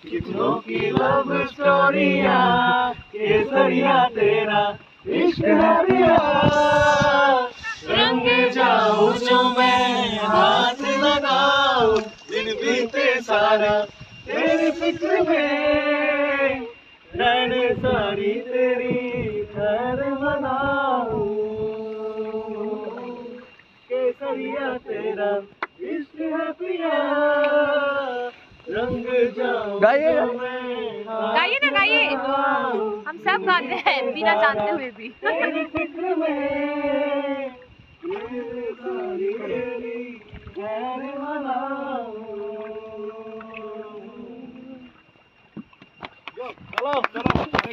कितनों की लव स्टोरिया, केसरिया तेरा इश्क है पिया। रंग जाऊं जो मैं हाथ लगाऊं, दिन बीते सारा तेरी फिक्र में, रहने सारी तेरी खैर मनाऊं। केसरिया तेरा इश्क है पिया, रंग जाऊं जो मैं गाइए ना गाइए, हम सब गाते हैं बिना जानते हुए भी। तेरी फिक्र में, तेरी खैर मनाऊं। चलो चलो।